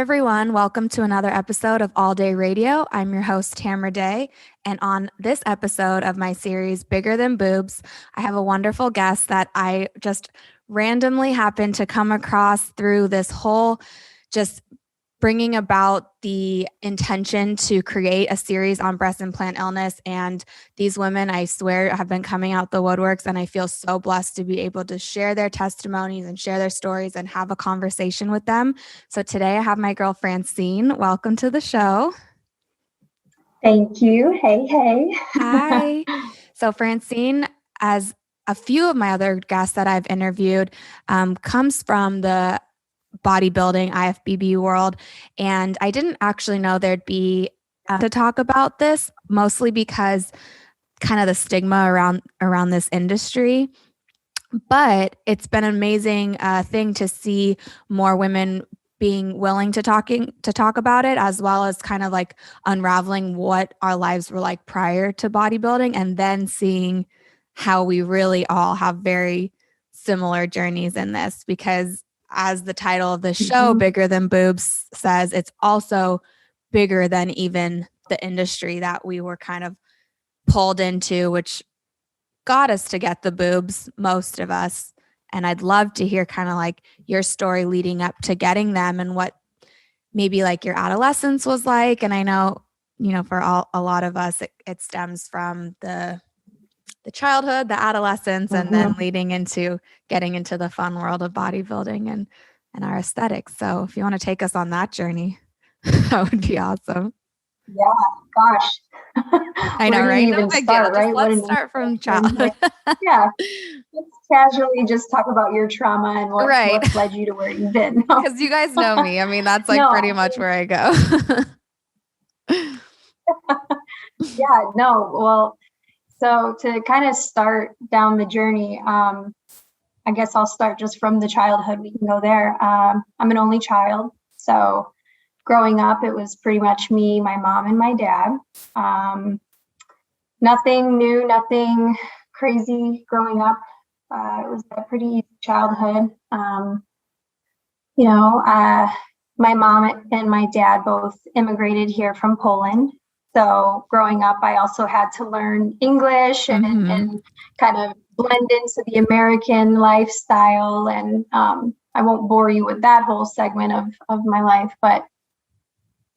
everyone. Welcome to another episode of All Day Radio. I'm your host, Tamara Day. And on this episode of my series, Bigger Than Boobs, I have a wonderful guest that I just randomly happened to come across through this whole just bringing about the intention to create a series on breast implant illness. And these women, I swear, have been coming out the woodworks, and I feel so blessed to be able to share their testimonies and share their stories and have a conversation with them. So today I have my girl, Francine. Welcome to the show. Thank you. Hey, hey. Hi. So Francine, as a few of my other guests that I've interviewed, comes from the bodybuilding IFBB world. And I didn't actually know there'd be to talk about this, mostly because kind of the stigma around this industry. But it's been an amazing thing to see more women being willing to talk about it, as well as kind of like unraveling what our lives were like prior to bodybuilding, and then seeing how we really all have very similar journeys in this, because as the title of the show, Bigger Than Boobs, says, it's also bigger than even the industry that we were kind of pulled into, which got us to get the boobs, most of us. And I'd love to hear kind of like your story leading up to getting them and what maybe like your adolescence was like. And I know, for a lot of us, it stems from the childhood, the adolescence, and then leading into getting into the fun world of bodybuilding and our aesthetics. So if you want to take us on that journey, that would be awesome. Yeah, gosh. I know, right? No big deal. Right? Let's start from childhood. Yeah. Let's casually just talk about your trauma and what led you to where you've been. Because you guys know me. I mean, that's like pretty much where I go. Yeah, no. Well, so to kind of start down the journey, I guess I'll start just from the childhood. We can go there. I'm an only child. So growing up, it was pretty much me, my mom, and my dad. Nothing new, nothing crazy growing up. It was a pretty easy childhood. My mom and my dad both immigrated here from Poland. So growing up, I also had to learn English and kind of blend into the American lifestyle. And I won't bore you with that whole segment of my life. But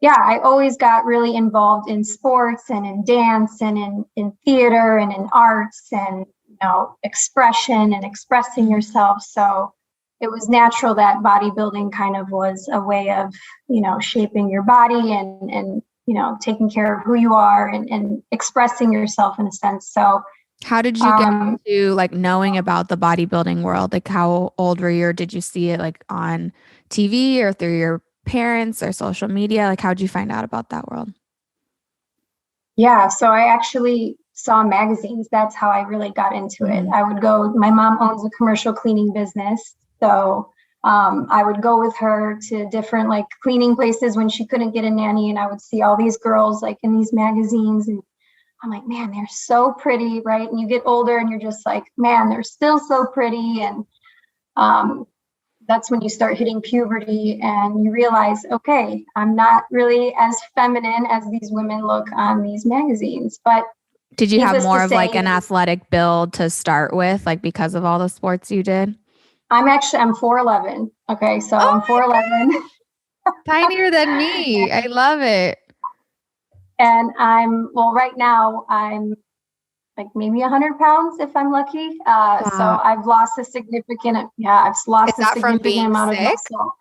yeah, I always got really involved in sports and in dance and in theater and in arts and, expression and expressing yourself. So it was natural that bodybuilding kind of was a way of, shaping your body and taking care of who you are and expressing yourself in a sense. So how did you get into like knowing about the bodybuilding world? Like how old were you, or did you see it like on TV or through your parents or social media? Like how'd you find out about that world? Yeah, so I actually saw magazines. That's how I really got into it. I would go, my mom owns a commercial cleaning business. So I would go with her to different like cleaning places when she couldn't get a nanny, and I would see all these girls like in these magazines, and I'm like, man, they're so pretty, right? And you get older and you're just like, man, they're still so pretty. And that's when you start hitting puberty and you realize, okay, I'm not really as feminine as these women look on these magazines. But did you have more of like an athletic build to start with, like because of all the sports you did? I'm 4'11". Okay, so I'm 4'11". Tinier than me. I love it. And right now I'm like maybe 100 pounds if I'm lucky. Wow. So I've lost a significant amount of muscle.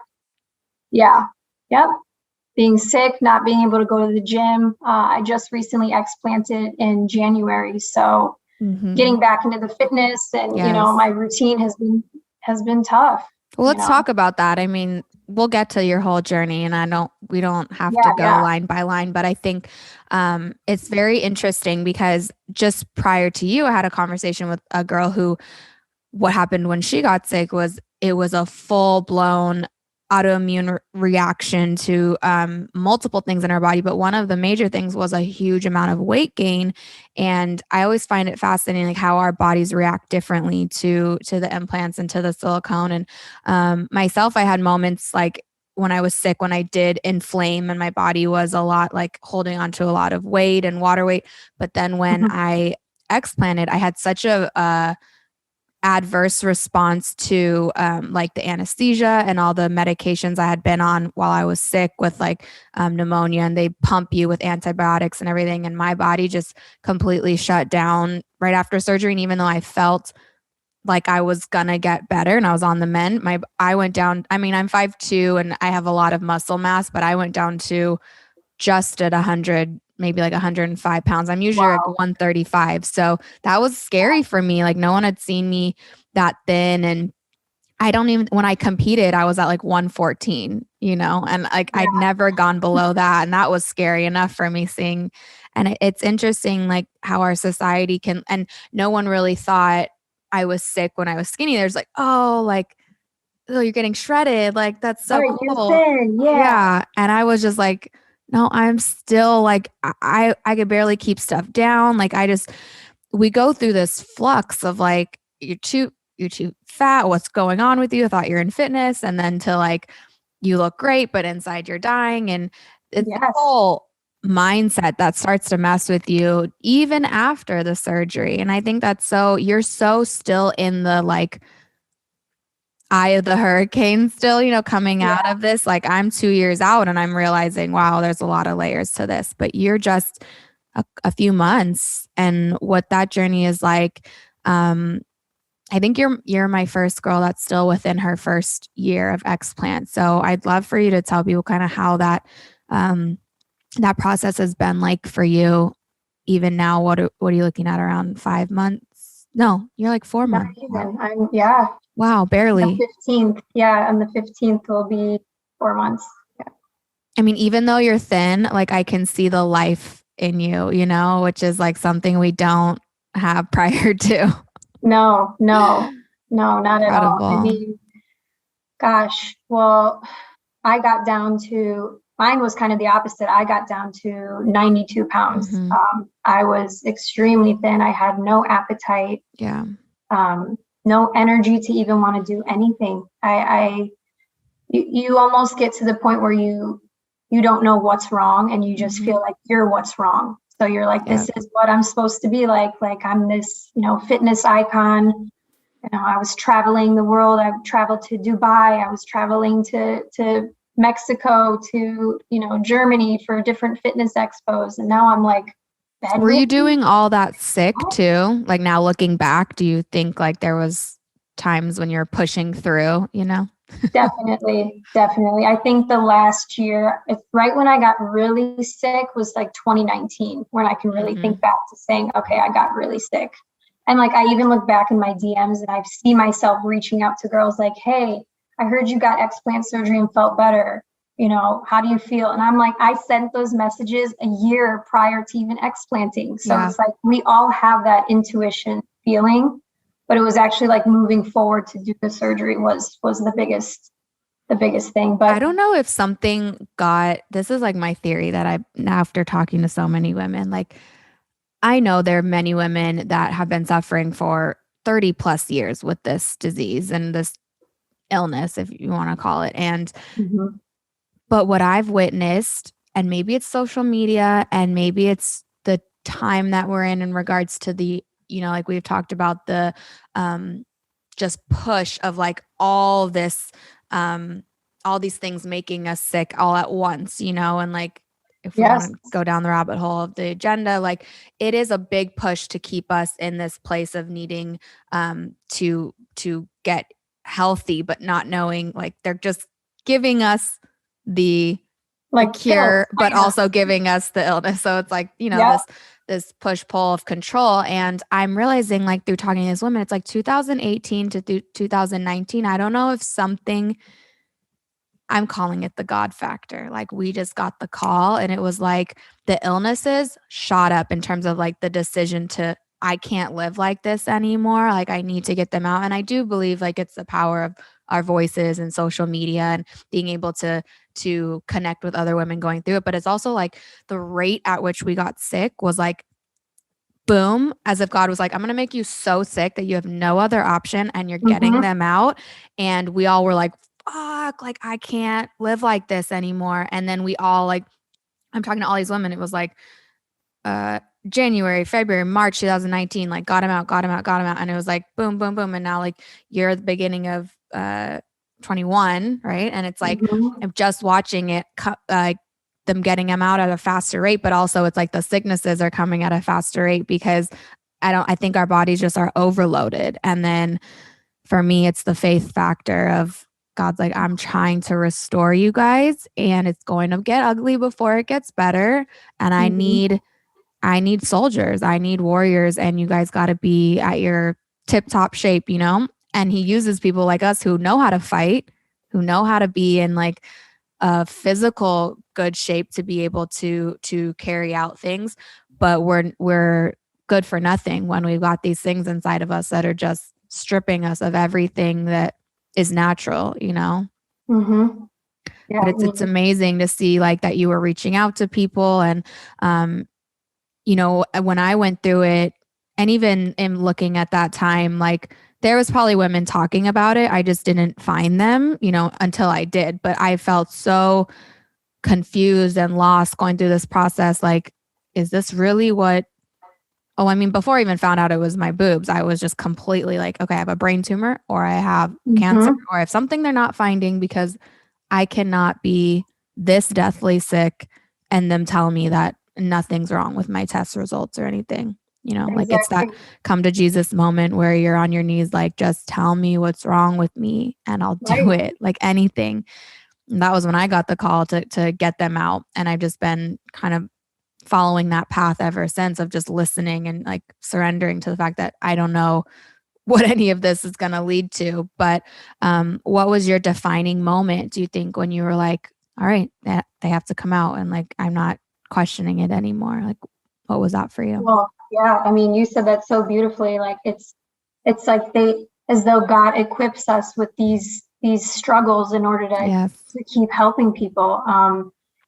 Yeah. Yep. Being sick, not being able to go to the gym. I just recently explanted in January. So getting back into the fitness and, my routine has been tough. Well, let's talk about that. I mean, we'll get to your whole journey, and we don't have to go line by line, but I think it's very interesting because just prior to you, I had a conversation with a girl who, what happened when she got sick was it was a full blown autoimmune reaction to multiple things in our body. But one of the major things was a huge amount of weight gain. And I always find it fascinating, like how our bodies react differently to the implants and to the silicone. And myself, I had moments like when I was sick, when I did inflame and my body was a lot like holding on to a lot of weight and water weight. But then when I explanted, I had such a adverse response to like the anesthesia and all the medications I had been on while I was sick with like pneumonia, and they pump you with antibiotics and everything. And my body just completely shut down right after surgery. And even though I felt like I was gonna get better and I was on the mend, I went down. I mean, I'm 5'2" and I have a lot of muscle mass, but I went down to just at 100, maybe like 105 pounds. I'm usually like 135. So that was scary for me. Like no one had seen me that thin. And I don't even, when I competed, I was at like 114, and like I'd never gone below that. And that was scary enough for me seeing. And it's interesting, like how our society can, and no one really thought I was sick when I was skinny. There's like, oh, like, oh, you're getting shredded. Like, that's so cool. You're thin. Yeah. And I was just like, no, I'm still like, I could barely keep stuff down. Like we go through this flux of like, you're too fat. What's going on with you? I thought you're in fitness. And then to like, you look great, but inside you're dying. And it's the whole mindset that starts to mess with you even after the surgery. And I think you're so still in the like eye of the hurricane still, coming out of this. Like I'm 2 years out and I'm realizing, wow, there's a lot of layers to this, but you're just a few months. And what that journey is like, I think you're my first girl that's still within her first year of explant. So I'd love for you to tell people kind of how that process has been like for you. Even now, what are you looking at, around 5 months? No, you're like 4 months. Wow, barely. The 15th. Yeah, on the 15th will be 4 months. Yeah. I mean, even though you're thin, like I can see the life in you, which is like something we don't have prior to. No, not at all. I mean, gosh, well, I got down to, mine was kind of the opposite. I got down to 92 pounds. I was extremely thin. I had no appetite. Yeah. No energy to even want to do anything. You almost get to the point where you don't know what's wrong, and you just feel like you're what's wrong. So you're like, this is what I'm supposed to be like I'm this, fitness icon. I was traveling the world. I traveled to Dubai. I was traveling to Mexico, to, Germany for different fitness expos. And now I'm like, were you doing all that sick too? Like now looking back, do you think like there was times when you're pushing through, Definitely. I think the last year, right when I got really sick was like 2019, when I can really think back to saying, okay, I got really sick. And like, I even look back in my DMs and I see myself reaching out to girls like, hey, I heard you got explant surgery and felt better. How do you feel? And I'm like, I sent those messages a year prior to even explanting. So it's like, we all have that intuition feeling, but it was actually like moving forward to do the surgery was the biggest thing. But I don't know if this is like my theory that after talking to so many women, like I know there are many women that have been suffering for 30 plus years with this disease and this illness, if you want to call it. And but what I've witnessed, and maybe it's social media and maybe it's the time that we're in regards to the, like we've talked about the just push of like all these things making us sick all at once, and like if we want to go down the rabbit hole of the agenda, like it is a big push to keep us in this place of needing to get healthy, but not knowing like they're just giving us the cure, but also giving us the illness. So it's like, this push-pull of control. And I'm realizing like through talking to these women, it's like 2018 to 2019. I don't know if I'm calling it the God factor. Like we just got the call and it was like the illnesses shot up in terms of like the decision to, I can't live like this anymore. Like I need to get them out. And I do believe like it's the power of our voices and social media and being able to connect with other women going through it. But it's also like the rate at which we got sick was like, boom, as if God was like, I'm going to make you so sick that you have no other option and you're getting them out. And we all were like, fuck, like I can't live like this anymore. And then we all like, I'm talking to all these women. It was like January, February, March 2019, like got him out, got him out, got him out. And it was like boom, boom, boom. And now like you're at the beginning of 21, right? And it's like I'm just watching it like them getting him out at a faster rate, but also it's like the sicknesses are coming at a faster rate because I think our bodies just are overloaded. And then for me, it's the faith factor of God's like, I'm trying to restore you guys and it's going to get ugly before it gets better. And I need soldiers, I need warriors, and you guys got to be at your tip top shape, you know? And he uses people like us who know how to fight, who know how to be in like a physical good shape to be able to carry out things, but we're good for nothing when we've got these things inside of us that are just stripping us of everything that is natural, you know? Yeah, But it's amazing to see like that you were reaching out to people and you know, when I went through it, and even in looking at that time, like there was probably women talking about it. I just didn't find them, you know, until I did. But I felt so confused and lost going through this process. Like, is this really what? Oh, I mean, before I even found out it was my boobs, I was just completely like, okay, I have a brain tumor or I have cancer or I have something they're not finding because I cannot be this deathly sick and them tell me that nothing's wrong with my test results or anything. You know, like it's that come to Jesus moment where you're on your knees, like, just tell me what's wrong with me and I'll do it, like anything. And that was when I got the call to get them out. And I've just been kind of following that path ever since of just listening and like surrendering to the fact that I don't know what any of this is going to lead to. But what was your defining moment, do you think, when you were like, all right, they have to come out and like, I'm not questioning it anymore? Like, what was that for you? Well, yeah, I mean, you said that so beautifully. Like it's like as though God equips us with these struggles in order to keep helping people.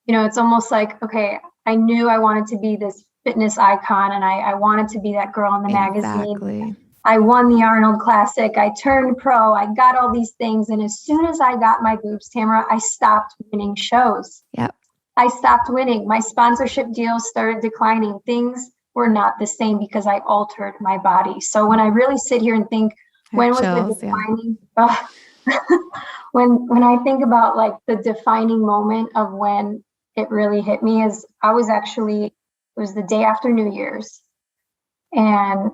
You know, it's almost like, okay, I knew I wanted to be this fitness icon and I wanted to be that girl in the magazine. I won the Arnold Classic. I turned pro. I got all these things. And as soon as I got my boobs, Tamara, I stopped winning shows. Yep. I stopped winning. My sponsorship deals started declining. Things were not the same because I altered my body. So when I really sit here and think, when was the defining, when I think about like the defining moment of when it really hit me, is it was the day after New Year's. And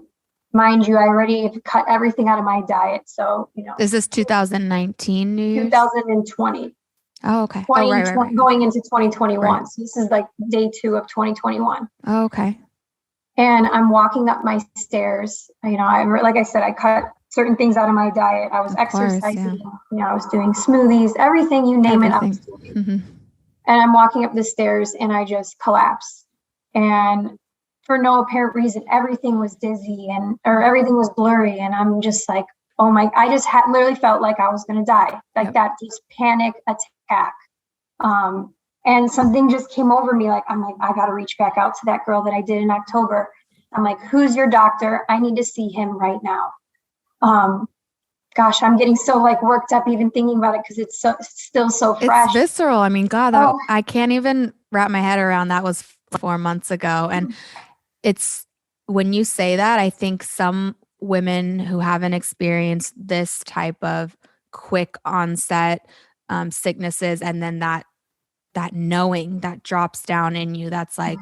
mind you, I already cut everything out of my diet. So, you know. Is this 2019 New Year's? 2020. Oh, okay. Right. Going into 2021. Right. So this is like day 2 of 2021. Oh, okay. And I'm walking up my stairs. You know, like I said, I cut certain things out of my diet. I was exercising. You know, I was doing smoothies, everything you name it, I was doing. Mm-hmm. And I'm walking up the stairs and I just collapsed. And for no apparent reason, everything was dizzy or everything was blurry. And I'm just like, oh my, I just literally felt like I was going to die. Like that just panic attack. And something just came over me. Like, I'm like, I got to reach back out to that girl that I did in October. I'm like, who's your doctor? I need to see him right now. Gosh, I'm getting so like worked up even thinking about it because it's still so fresh. It's visceral. I mean, God, I can't even wrap my head around that was 4 months ago. And it's when you say that, I think some women who haven't experienced this type of quick onset sicknesses and then that knowing that drops down in you, that's like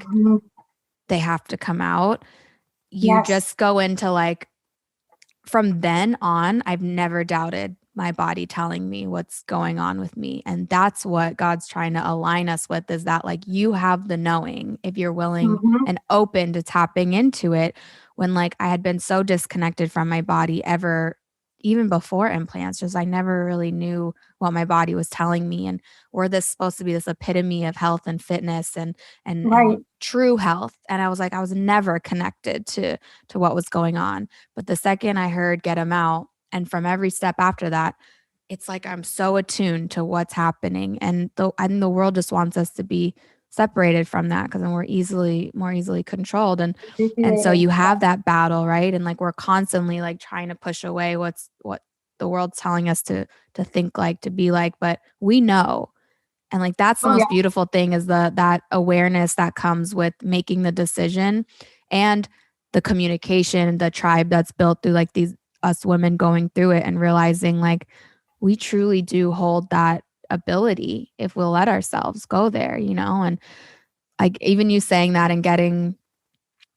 they have to come out. You just go into like, from then on, I've never doubted my body telling me what's going on with me. And that's what God's trying to align us with, is that like you have the knowing if you're willing and open to tapping into it. When like I had been so disconnected from my body even before implants, just I never really knew what my body was telling me. And we're supposed to be this epitome of health and fitness and true health. And I was like, I was never connected to what was going on. But the second I heard get them out, and from every step after that, it's like I'm so attuned to what's happening. And the world just wants us to be separated from that because then we're more easily controlled. And so you have that battle, right? And like we're constantly like trying to push away what the world's telling us to think like, to be like, but we know. And like that's the Oh, most yeah. beautiful thing is that awareness that comes with making the decision, and the communication, the tribe that's built through like these us women going through it and realizing like we truly do hold that ability if we'll let ourselves go there, and like even you saying that and getting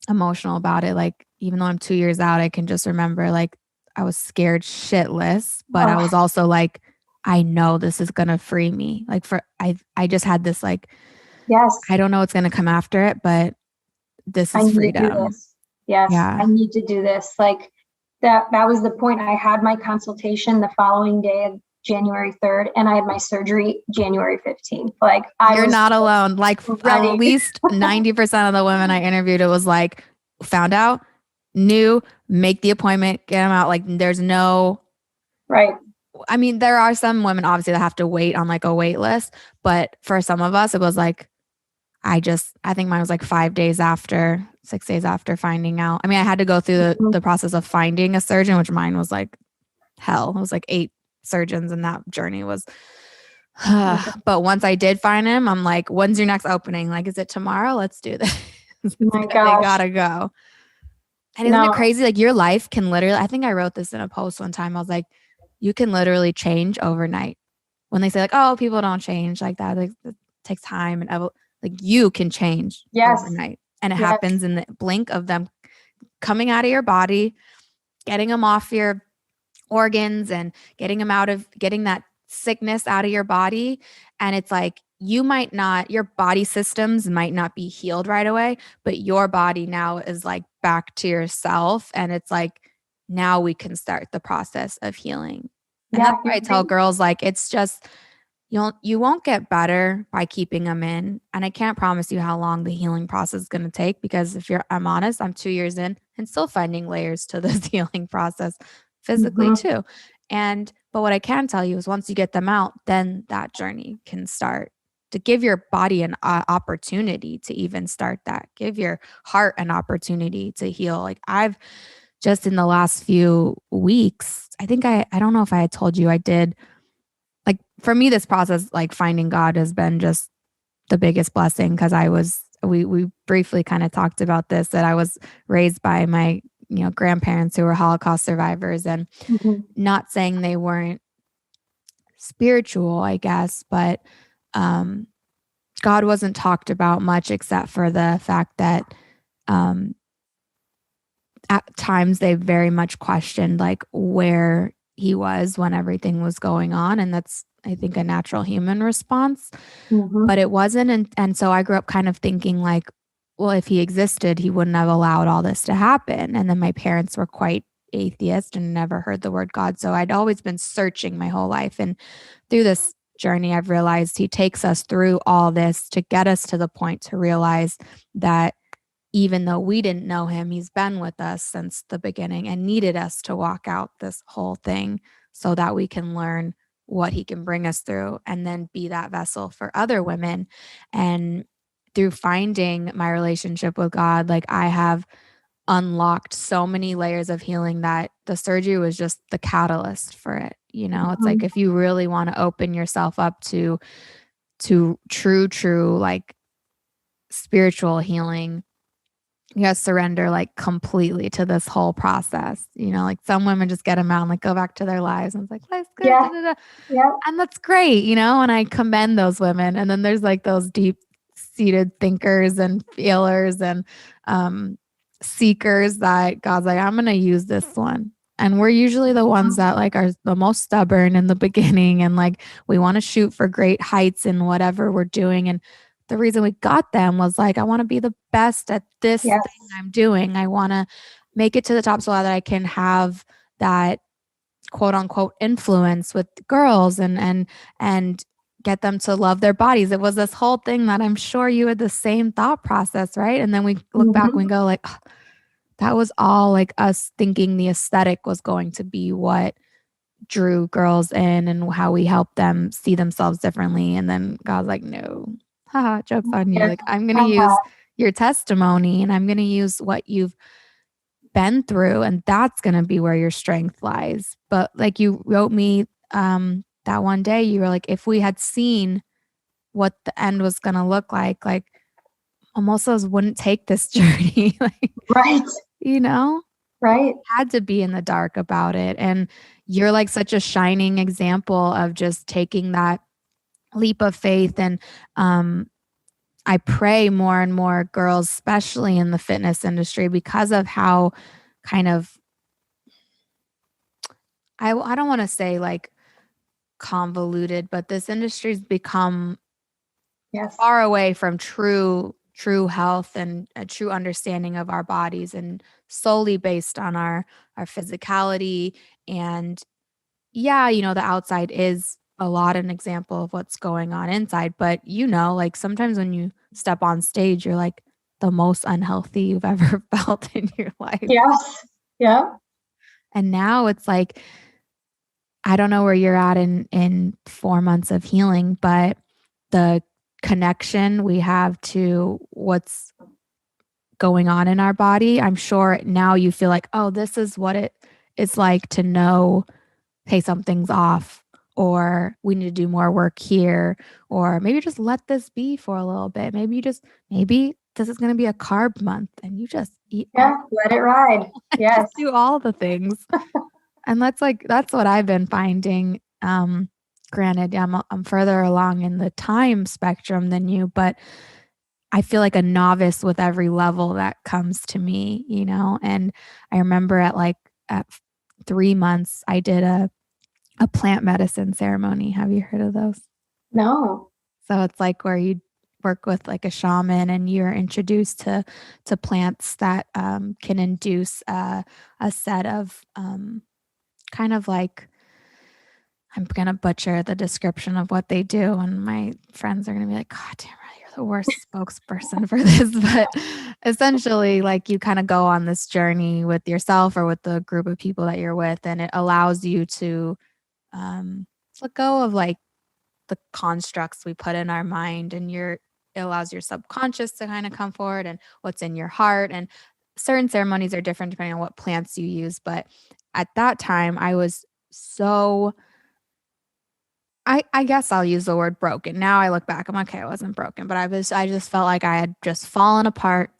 emotional about it, like even though I'm 2 years out, I can just remember like I was scared shitless, but I Oh, was also like, I know this is gonna free me. Like I just had this like, yes. I don't know what's gonna come after it, but this I is need to do freedom. this. Yes, Yeah. I need to do this. Like that was the point. I had my consultation the following day of January 3rd, and I had my surgery January 15th. Like I You're was not alone. Like at ready. least 90% of the women I interviewed, it was like, found out, knew, make the appointment, get them out. Like there's no, Right. I mean, there are some women obviously that have to wait on like a wait list, but for some of us, it was like, I think mine was like 5 days after, 6 days after finding out. I mean, I had to go through the process of finding a surgeon, which mine was like hell. It was like 8 surgeons, and that journey was, but once I did find him, I'm like, when's your next opening? Like, is it tomorrow? Let's do this. My They gosh. gotta go. And isn't it No. crazy? Like your life can literally, I think I wrote this in a post one time. I was like, you can literally change overnight. When they say like, oh, people don't change like that, like it takes time and like you can change Yes. overnight. And it Yes. happens in the blink of them coming out of your body, getting them off your organs and getting that sickness out of your body. And it's like, your body systems might not be healed right away, but your body now is like back to yourself. And it's like, now we can start the process of healing. And Yeah. that's why I tell girls, like, it's just, you won't get better by keeping them in. And I can't promise you how long the healing process is going to take, because I'm honest, I'm 2 years in and still finding layers to this healing process physically too. But what I can tell you is once you get them out, then that journey can start, to give your body an opportunity to even start that. Give your heart an opportunity to heal. Like I've just in the last few weeks, I think I don't know if I had told you, I did, like for me, this process, like finding God has been just the biggest blessing, because we briefly kind of talked about this, that I was raised by my grandparents who were Holocaust survivors, and not saying they weren't spiritual, I guess, but um, God wasn't talked about much, except for the fact that um, at times they very much questioned like where he was when everything was going on, and that's, I think, a natural human response. But it wasn't. And so I grew up kind of thinking like, well, if he existed, he wouldn't have allowed all this to happen. And then my parents were quite atheist and never heard the word God. So I'd always been searching my whole life. And through this journey, I've realized he takes us through all this to get us to the point to realize that even though we didn't know him, he's been with us since the beginning and needed us to walk out this whole thing so that we can learn what he can bring us through and then be that vessel for other women. And through finding my relationship with God, like I have unlocked so many layers of healing that the surgery was just the catalyst for it. It's like if you really want to open yourself up to true like spiritual healing, you gotta surrender like completely to this whole process. Like some women just get them out and like go back to their lives. And it's like, life's good. Yeah. Da, da, da. Yeah. And that's great, and I commend those women. And then there's like those deep seated thinkers and feelers and seekers that God's like, I'm going to use this one. And we're usually the ones that like are the most stubborn in the beginning. And like, we want to shoot for great heights in whatever we're doing. And the reason we got them was like, I want to be the best at this thing I'm doing. I want to make it to the top so that I can have that quote unquote influence with girls and get them to love their bodies. It was this whole thing that I'm sure you had the same thought process, right? And then we look back and we go like, oh, that was all like us thinking the aesthetic was going to be what drew girls in and how we help them see themselves differently. And then God's like, no, haha, joke's on you. Like, I'm going to use your testimony and I'm going to use what you've been through, and that's going to be where your strength lies. But like you wrote me that one day, you were like, if we had seen what the end was going to look like almost us wouldn't take this journey. Like, Right. you know, Right. had to be in the dark about it. And you're like such a shining example of just taking that leap of faith. And I pray more and more girls, especially in the fitness industry, because of how kind of, I don't want to say like convoluted, but this industry's become Yes. far away from true health and a true understanding of our bodies, and solely based on our physicality. And yeah, the outside is a lot an example of what's going on inside, but like sometimes when you step on stage, you're like the most unhealthy you've ever felt in your life. Yes. Yeah. And now it's like, I don't know where you're at in 4 months of healing, but the connection we have to what's going on in our body, I'm sure now you feel like, oh, this is what it is like to know, hey, something's off, or we need to do more work here, or maybe just let this be for a little bit. Maybe this is going to be a carb month and you just eat Yeah. Let it ride. Yes. just do all the things. And that's what I've been finding. Granted, I'm further along in the time spectrum than you, but I feel like a novice with every level that comes to me, And I remember at 3 months, I did a plant medicine ceremony. Have you heard of those? No. So it's like where you work with like a shaman, and you're introduced to plants that can induce a set of kind of like, I'm going to butcher the description of what they do, and my friends are going to be like, God damn it, you're the worst spokesperson for this. But essentially, like, you kind of go on this journey with yourself or with the group of people that you're with, and it allows you to let go of like the constructs we put in our mind, and it allows your subconscious to kind of come forward, and what's in your heart. And certain ceremonies are different depending on what plants you use. But at that time, I was so, I guess I'll use the word broken. Now I look back, I'm like, okay, I wasn't broken, but I just felt like I had just fallen apart,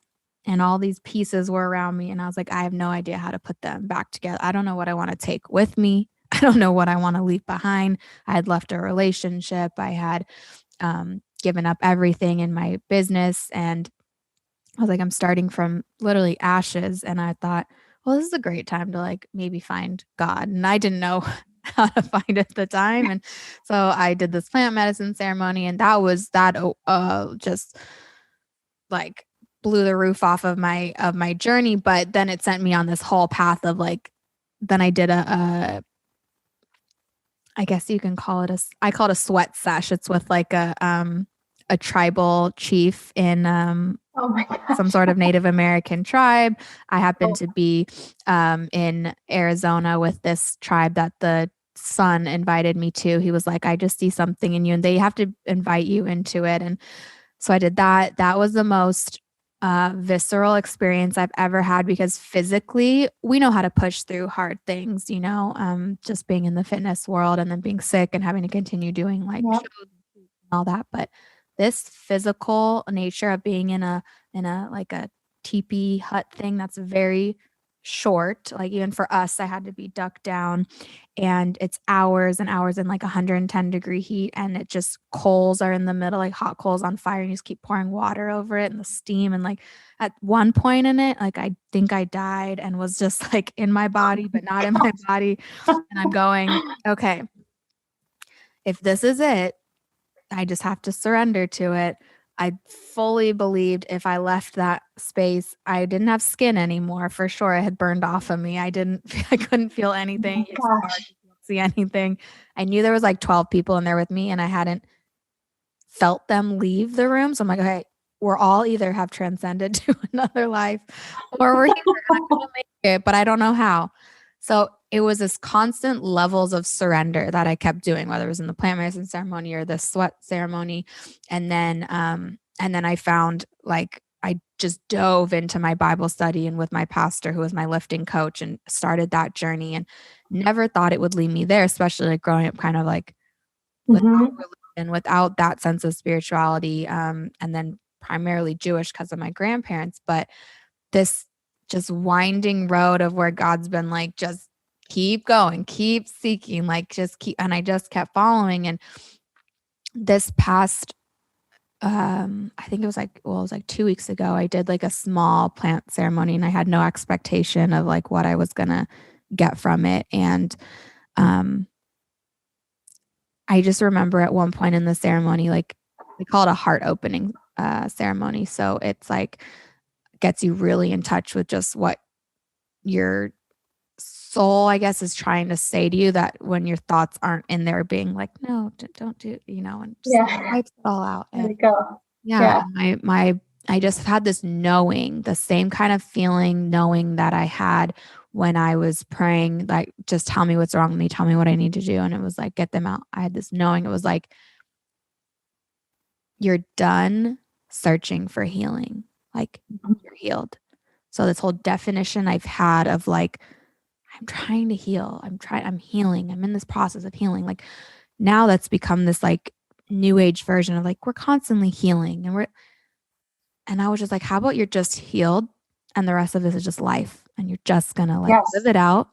and all these pieces were around me. And I was like, I have no idea how to put them back together. I don't know what I want to take with me. I don't know what I want to leave behind. I had left a relationship. I had given up everything in my business. And I was like, I'm starting from literally ashes. And I thought, well, this is a great time to like maybe find God. And I didn't know how to find it at the time. And so I did this plant medicine ceremony, and that just like blew the roof off of my journey. But then it sent me on this whole path of like, then I did I guess you can call it I call it a Sweatsesh. It's with like a tribal chief in Oh my gosh. some sort of Native American tribe. I happened to be in Arizona with this tribe that the son invited me to. He was like, I just see something in you, and they have to invite you into it. And so I did that. That was the most visceral experience I've ever had, because physically we know how to push through hard things, just being in the fitness world and then being sick and having to continue doing like Yep. shows and all that. But this physical nature of being in a like a teepee hut thing that's very short, like even for us, I had to be ducked down, and it's hours and hours in like 110-degree heat, and it just coals are in the middle, like hot coals on fire, and you just keep pouring water over it and the steam. And like at one point in it, like I think I died and was just like in my body but not in my body. And I'm going, okay, if this is it, I just have to surrender to it. I fully believed if I left that space, I didn't have skin anymore. For sure, it had burned off of me. I couldn't feel anything. It's dark, Gosh. you can't see anything. I knew there was like 12 people in there with me, and I hadn't felt them leave the room. So I'm like, okay, we're all either have transcended to another life, or we're here and I'm gonna make it, but I don't know how. So it was this constant levels of surrender that I kept doing, whether it was in the plant medicine ceremony or the sweat ceremony. And then I found like I just dove into my Bible study and with my pastor, who was my lifting coach, and started that journey, and never thought it would lead me there, especially like growing up kind of like without religion, without that sense of spirituality, and then primarily Jewish because of my grandparents. But this just winding road of where God's been like, just keep going, keep seeking, like just keep. And I just kept following. And this past, I think it was like, well, it was like 2 weeks ago, I did like a small plant ceremony, and I had no expectation of like what I was going to get from it. And, I just remember at one point in the ceremony, like we call it a heart opening ceremony. So it's like gets you really in touch with just what your soul, I guess, is trying to say to you, that when your thoughts aren't in there being like, no, don't do, and just wipes it all out. There And you go. yeah, I just had this knowing, the same kind of feeling, knowing that I had when I was praying, like, just tell me what's wrong with me, tell me what I need to do. And it was like, get them out. I had this knowing. It was like, you're done searching for healing. Like, you're healed. So this whole definition I've had of like, I'm trying to heal. I'm healing. I'm in this process of healing. Like, now that's become this like new age version of like, we're constantly healing, and I was just like, how about you're just healed and the rest of this is just life, and you're just gonna like live it out.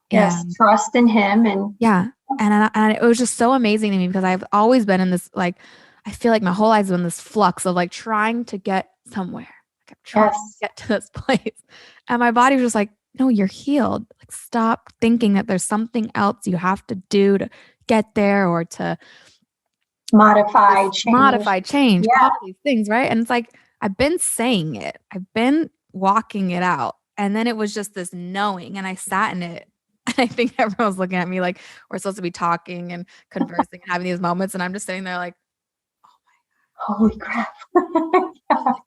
Yes, trust in him. And yeah. And it was just so amazing to me, because I've always been in this, like, I feel like my whole life's been this flux of like trying to get somewhere. Like, I'm trying to get to this place. And my body was just like, no, you're healed. Like, stop thinking that there's something else you have to do to get there, or to modify, change, all these things, right? And it's like, I've been saying it, I've been walking it out, and then it was just this knowing, and I sat in it. And I think everyone was looking at me like we're supposed to be talking and conversing and having these moments, and I'm just sitting there like, holy crap.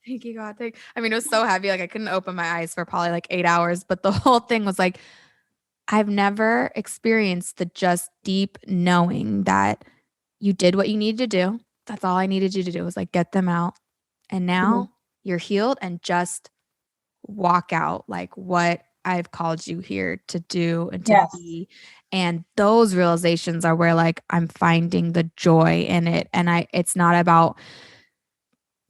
Thank you, God. I mean, it was so heavy, like I couldn't open my eyes for probably like 8 hours, but the whole thing was like, I've never experienced the just deep knowing that you did what you needed to do. That's all I needed you to do, was like get them out. And now you're healed, and just walk out like what I've called you here to do and to be. And those realizations are where like I'm finding the joy in it. And it's not about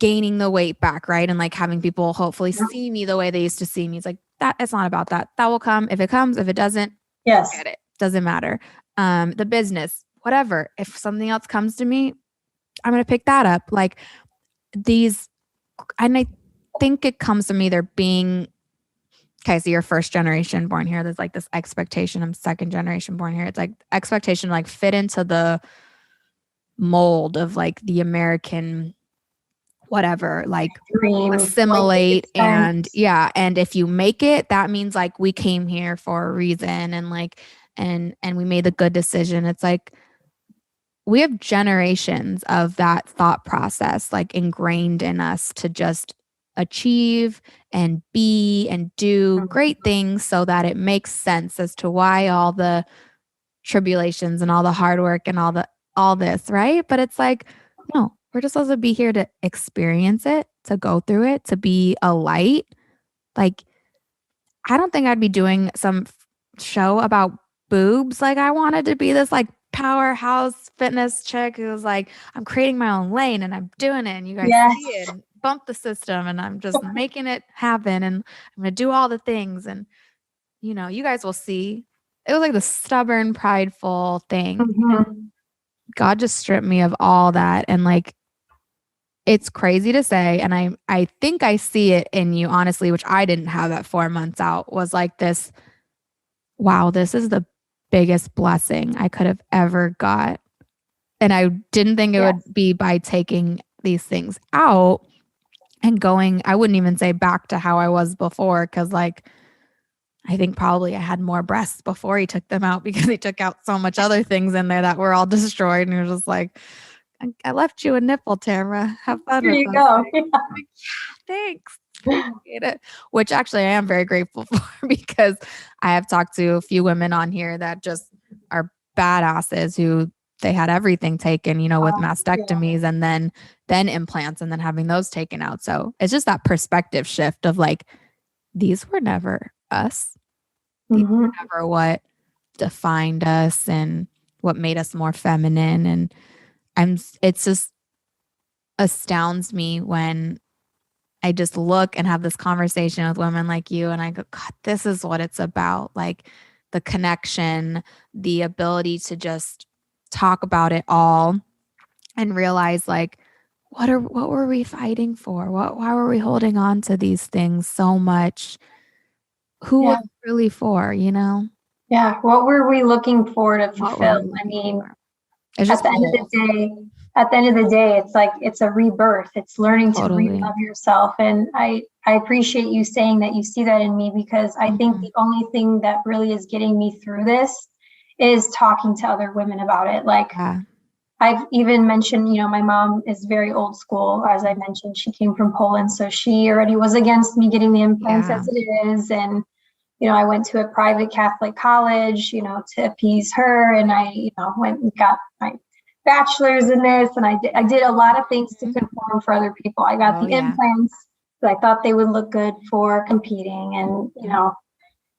gaining the weight back, right? And like having people hopefully see me the way they used to see me. It's like that. It's not about that. That will come. If it comes, if it doesn't, get it. Doesn't matter. The business, whatever. If something else comes to me, I'm going to pick that up. Like these, and I think it comes from either being, okay, so you're first generation born here. There's like this expectation. I'm second generation born here. It's like expectation to like fit into the mold of like the American whatever, like assimilate. And and if you make it, that means like we came here for a reason, and like and we made the good decision. It's like we have generations of that thought process like ingrained in us to just achieve and be and do great things so that it makes sense as to why all the tribulations and all the hard work and all this, right? But it's like, no, we're just supposed to be here to experience it, to go through it, to be a light. Like, I don't think I'd be doing some show about boobs. Like, I wanted to be this like powerhouse fitness chick who was like, I'm creating my own lane and I'm doing it, and you guys see it and bump the system, and I'm just making it happen, and I'm gonna do all the things, and you guys will see. It was like the stubborn, prideful thing. God just stripped me of all that. And like, it's crazy to say. And I think I see it in you, honestly, which I didn't have at 4 months out, was like this, wow, this is the biggest blessing I could have ever got. And I didn't think it would be by taking these things out and going, I wouldn't even say back to how I was before. Cause like, I think probably I had more breasts before he took them out, because he took out so much other things in there that were all destroyed. And he was just like, I left you a nipple, Tamara. Have fun with it. Go. Like, thanks. Appreciate it. Which actually I am very grateful for, because I have talked to a few women on here that just are badasses who they had everything taken, with Yeah. mastectomies and then implants and then having those taken out. So it's just that perspective shift of like, these were never us. These were Hmm. never what defined us and what made us more feminine. And it's just astounds me when I just look and have this conversation with women like you, and I go, God, this is what it's about. Like the connection, the ability to just talk about it all and realize like, what were we fighting for? Why were we holding on to these things so much? Who was Yeah. it really for, Yeah. What were we looking for to What were fulfill? we I looking mean, for? It's at just the end of holes. the day, it's like it's a rebirth. It's learning to Totally. re-love yourself. And I appreciate you saying that you see that in me, because I think Mhm. the only thing that really is getting me through this is talking to other women about it. Like Yeah. I've even mentioned, my mom is very old school. As I mentioned, she came from Poland, so she already was against me getting the implants Yeah. as it is. And I went to a private Catholic college, to appease her. And I, went and got my bachelor's in this. And I did a lot of things to Mhm. conform for other people. I got Oh, the yeah. implants because I thought they would look good for competing. And, Mhm.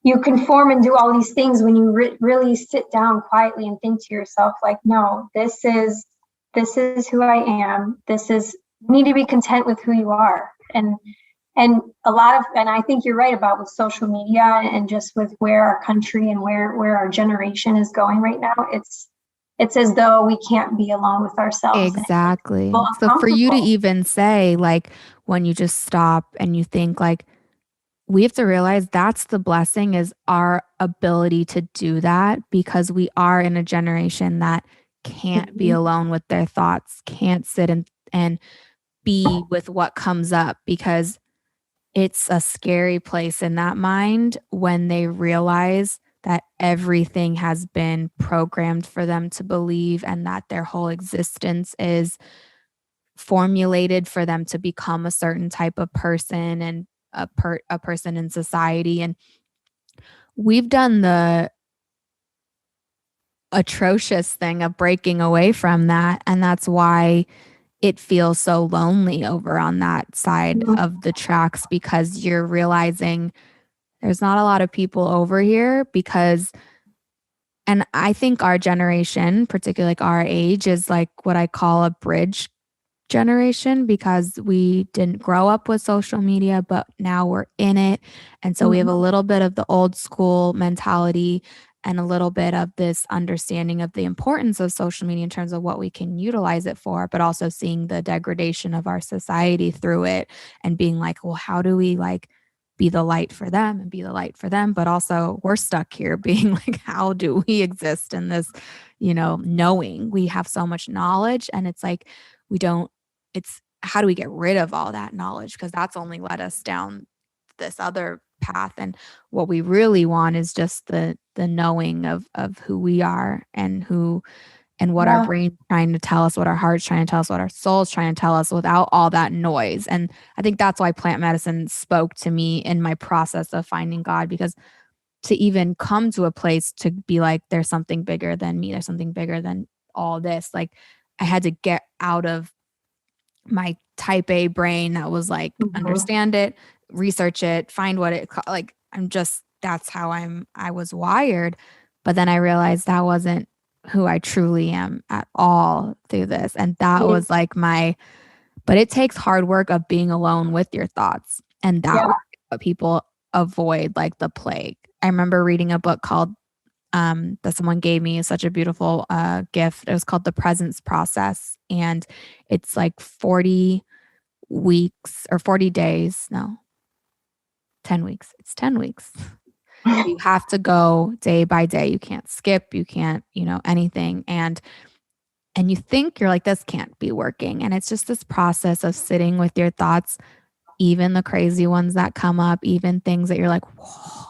you conform and do all these things when you really sit down quietly and think to yourself, like, no, this is who I am. You need to be content with who you are. And I think you're right about with social media and just with where our country and where our generation is going right now. It's as though we can't be alone with ourselves, and it makes people Exactly. So for you to uncomfortable. even say, like, when you just stop and you think, like, we have to realize that's the blessing is our ability to do that because we are in a generation that can't be Mhm. alone with their thoughts, can't sit and be with what comes up because it's a scary place in that mind when they realize that everything has been programmed for them to believe and that their whole existence is formulated for them to become a certain type of person and a person in society. And we've done the atrocious thing of breaking away from that, and that's why it feels so lonely over on that side of the tracks because you're realizing there's not a lot of people over here because and I think our generation, particularly like our age, is like what I call a bridge generation because we didn't grow up with social media, but now we're in it. And so we have a Mhm. little bit of the old school mentality and a little bit of this understanding of the importance of social media in terms of what we can utilize it for, but also seeing the degradation of our society through it and being like, well, how do we like be the light for them and be the light for them? But also we're stuck here being like, how do we exist in this, knowing we have so much knowledge and it's like, we don't it's how do we get rid of all that knowledge because that's only led us down this other path and what we really want is just the knowing of who we are and who and what our Yeah. brain's trying to tell us, what our heart's trying to tell us, what our soul's trying to tell us without all that noise. And I think that's why plant medicine spoke to me in my process of finding God because to even come to a place to be like there's something bigger than me, there's something bigger than all this, like I had to get out of my type A brain that was like, Mhm. understand it, research it, find what like, I'm just, that's how I was wired. But then I realized that wasn't who I truly am at all through this. And that Yeah. was like but it takes hard work of being alone with your thoughts. And that Yeah. was what people avoid like the plague. I remember reading a book called that someone gave me such a beautiful gift. It was called The Presence Process. And it's like 40 weeks or 40 days. No, 10 weeks. It's 10 weeks. You have to go day by day. You can't skip. You can't, anything. And you think you're like, this can't be working. And it's just this process of sitting with your thoughts, even the crazy ones that come up, even things that you're like, whoa,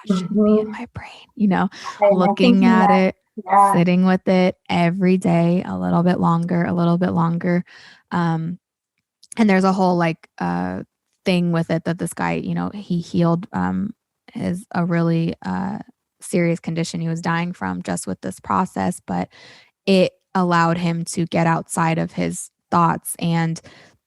that shouldn't be in Mhm. my brain, And I'm looking thinking at that, it, yeah. sitting with it every day, a little bit longer, a little bit longer. Um, and there's a whole like thing with it that this guy, he healed his a really serious condition he was dying from just with this process. But it allowed him to get outside of his thoughts. And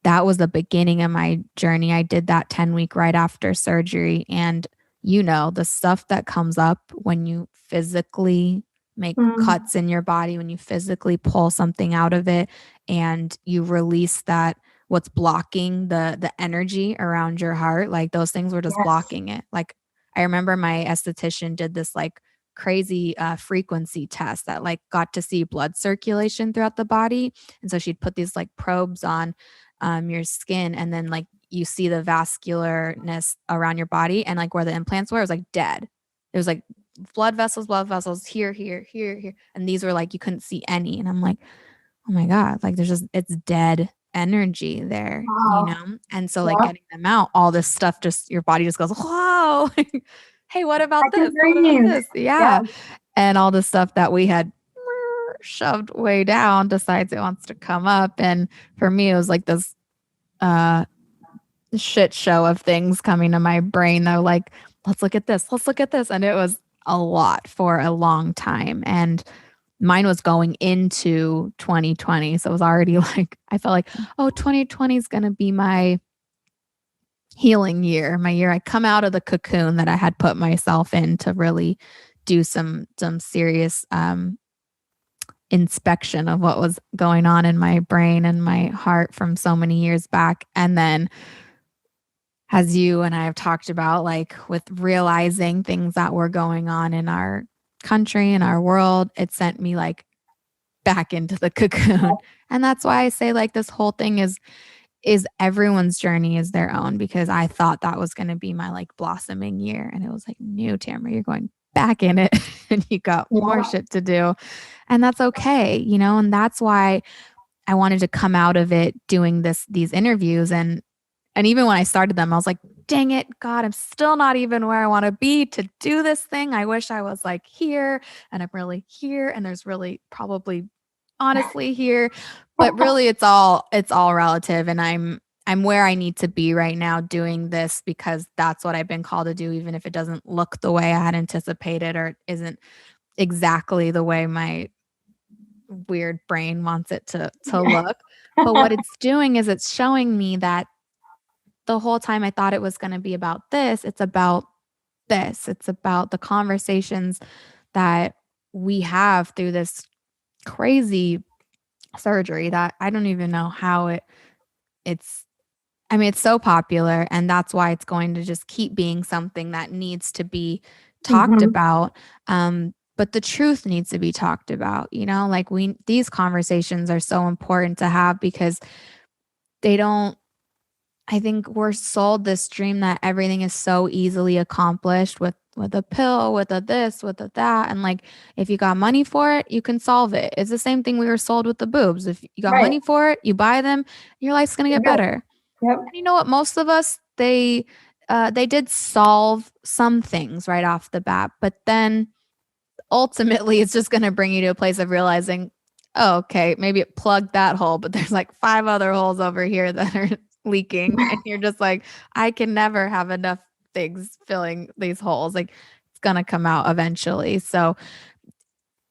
that was the beginning of my journey. I did that 10-week right after surgery. And the stuff that comes up when you physically make Mm, cuts in your body, when you physically pull something out of it and you release that, what's blocking the energy around your heart, like those things were just yes. blocking it. Like I remember my esthetician did this like crazy frequency test that like got to see blood circulation throughout the body. And so she'd put these like probes on your skin, and then like you see the vascularness around your body, and like where the implants were, it was like dead. It was like blood vessels here, here, here, here. And these were like, you couldn't see any. And I'm like, oh my God, like it's dead energy there, Wow. And so like Yeah. getting them out, all this stuff, just your body just goes, whoa, hey, what I about can this? What about breathe. this? Yeah. Yeah. And all the stuff that we had shoved way down decides it wants to come up. And for me, it was like this uh shit show of things coming to my brain that were like, let's look at this, let's look at this. And it was a lot for a long time. And mine was going into 2020. So it was already like, I felt like, oh, 2020 is going to be my healing year, my year I come out of the cocoon that I had put myself in to really do some serious inspection of what was going on in my brain and my heart from so many years back. And then, as you and I have talked about, like with realizing things that were going on in our country and our world, it sent me like back into the cocoon. And that's why I say like this whole thing is everyone's journey is their own, because I thought that was going to be my like blossoming year, and it was like, no, Tamara, you're going back in it and you got more Yeah. shit to do. And that's okay, and that's why I wanted to come out of it doing these interviews. And even when I started them, I was like, dang it, God, I'm still not even where I want to be to do this thing. I wish I was like here, and I'm really here. And there's really probably honestly here, but really it's all relative. And I'm where I need to be right now doing this because that's what I've been called to do, even if it doesn't look the way I had anticipated or it isn't exactly the way my weird brain wants it to Yeah. look. But what it's doing is it's showing me that the whole time I thought it was going to be about this, it's about this. It's about the conversations that we have through this crazy surgery that I don't even know how it's I mean, it's so popular, and that's why it's going to just keep being something that needs to be talked Hmm. about. But the truth needs to be talked about, like these conversations are so important to have because they don't I think we're sold this dream that everything is so easily accomplished with a pill, with a this, with a that, and like if you got money for it, you can solve it. It's the same thing we were sold with the boobs. If you got Right. money for it, you buy them, your life's gonna You're get good. better. Yep. And you know what? Most of us they did solve some things right off the bat, but then ultimately it's just gonna bring you to a place of realizing, oh, okay, maybe it plugged that hole, but there's like five other holes over here that are leaking. And you're just like, I can never have enough things filling these holes. Like it's going to come out eventually. So